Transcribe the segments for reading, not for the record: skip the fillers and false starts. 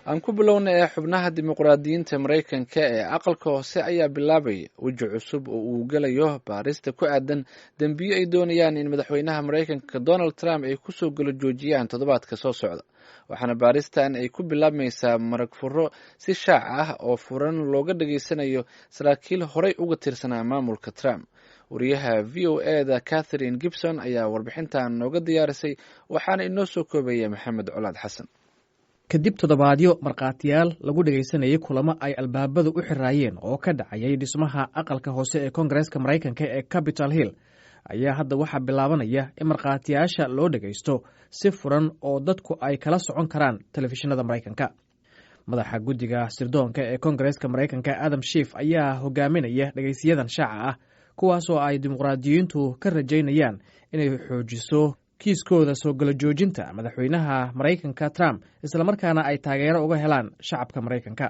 aan ku bilownay xubnaha dimuqraadiyiinta Mareykanka ee aqalka hoose ayaa bilaabay weji cusub oo uu galayo baarista ku aadan dambiyo ay doonayaan in madaxweynaha Mareykanka Donald Trump ay ku soo galo joojiyaan toddobaadka soo socda. waxaana baaristan ay ku bilaabmaysaa marag furo si shaac ah oo furan looga dhageysanayo saraakiil horey uga tirsanaa maamulka Trump. wariyaha VOA-da Catherine Gibson ayaa warbixintan nooga diyaarisay waxaana inoo soo koobaya Maxamed Colaad Xasan. kadib toddobaadyo markhaatiyaal lagu dhegaysanayay kulamo ay albaabadu u xiraayeen oo ka dhacayay dhismaha aqalka hoose ee koongareeska maraykanka ee Capitol Hill ayaa hadda waxaa bilaabanaya in markhaatiyaasha loo dhagaysto si furan oo dadku ay kala socon karaan telefishinada maraykanka. madaxa guddiga sirdoonka ee koongareeska maraykanka Adam Schiff ayaa hogaaminaya dhegaysiyadan shaaca ah kuwaasoo ay dimuqraadiyiintu ka rajaynayaan inay xoojiso kiiskooda soo galo joojinta madaxweynaha maraykanka Trump islamarkaana ay taageero uga helaan shacabka maraykanka.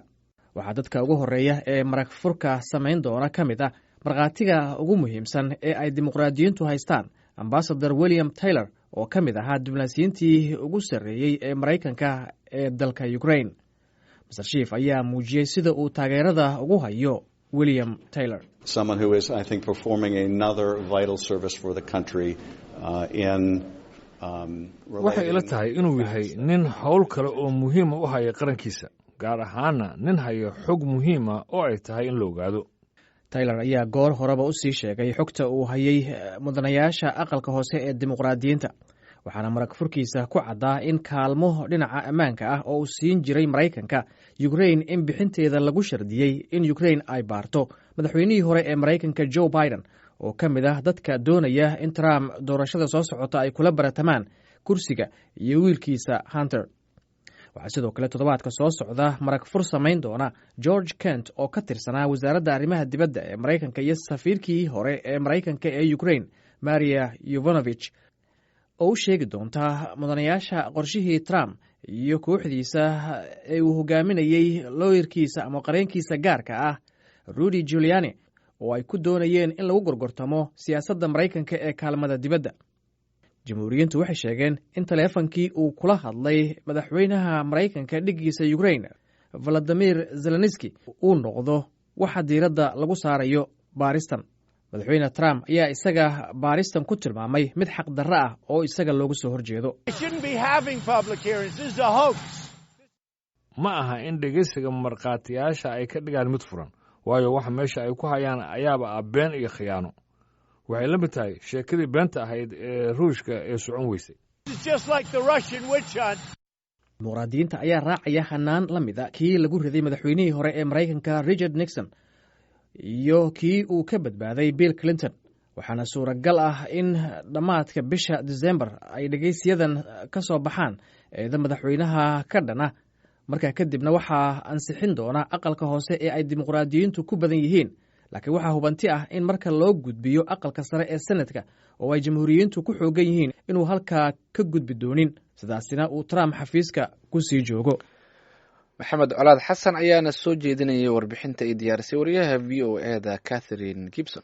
waxaa dadka ugu horeeya ee marag furka samayn doona ka mid ah markhaatiga ugu muhiimsan ee ay dimuqraadiyiintu haystaan ambasador William Taylor oo ka mid ahaa diblomaasiyiintii ugu sarreeyey ee maraykanka ee dalka Ukraine. Mr. Schiff ayaa muujiyey sida uu taageerada ugu hayo William Taylor. Someone who is, I think, performing another vital service for the country waxay ila tahay inuu yahay nin howl kale oo muhiima u haya qarankiisa, gaar ahaana nin haya xog muhiima oo ay tahay in la ogaado. Taylor ayaa goor horeba u sii sheegay xogta uu hayay mudanayaasha aqalka hoose ee dimuqraadiyiinta, waxaana marag furkiisa ku caddaa in kaalmo dhinaca ammaanka ah oo uu siin jiray Maraykanka Ukraine in bixinteeda lagu shardiyey in Ukraine ay baarto madaxweynihii hore ee Maraykanka Joe Biden oo ka mid ah dadka doonaya in Trump doorashada soo socota ay kula baratamaan kursiga iyo wiilkiisa Hunter. waxaa sidoo kale toddobaadka soo socda marag fur samayn doona George Kent oo ka tirsanaa wasaaradda arrimaha dibadda ee Maraykanka iyo safiirkii hore ee Maraykanka ee Ukraine Maria Yovanovich oo u sheegi doonta mudanayaasha qorshihii Trump iyo kooxdiisa ee uu hogaaminayey looyarkiisa ama qareenkiisa gaarka ah Rudy Giuliani oo ay ku doonayeen in lagu gorgortamo siyaasadda Maraykanka ee kaalmada dibadda. Jamhuuriyiintu waxay sheegeen in taleefankii uu kula hadlay madaxweynaha Maraykanka dhiggiisa Ukraine Volodymyr Zelensky uu noqdo waxa diiradda lagu saarayo baaristan. madaxweyne Trump ayaa isaga baaristan ku tilmaamay mid xaq darro ah oo isaga looga soo horjeedo. ma aha in dhegeysiga markhaatiyaasha ay ka dhigaan mid furan, waayo waxa meesha ay ku hayaan ayaaba ah been iyo khiyaano. waxay la mid tahay sheekadii beenta ahayd ee ruushka ee socon weysay. dimuqraadiyiinta ayaa raacaya hanaan la mid a kii lagu riday madaxweynihii hore ee Maraykanka Richard Nixon iyo kii uu ka badbaaday Bill Clinton, waxaana suuragal ah in dhammaadka bisha December ay dhegeysiyadan ka soo baxaan eeda madaxweynaha ka dhana. markaa kadibna waxaa ansixin doona aqalka hoose ee ay dimuqraadiyiintu ku badan yihiin, laakiin waxaa hubanti ah in marka loo gudbiyo aqalka sare ee Senatka oo ay jamhuuriyiintu ku xoogan yihiin inuu halkaa ka gudbi doonin, sidaasina uu Trump xafiiska ku sii joogo. Maxamed Colaad Xasan ayaana soo jeedinayay warbixinta ay diyaarisay wariyaha VOA-da Catherine Gibson.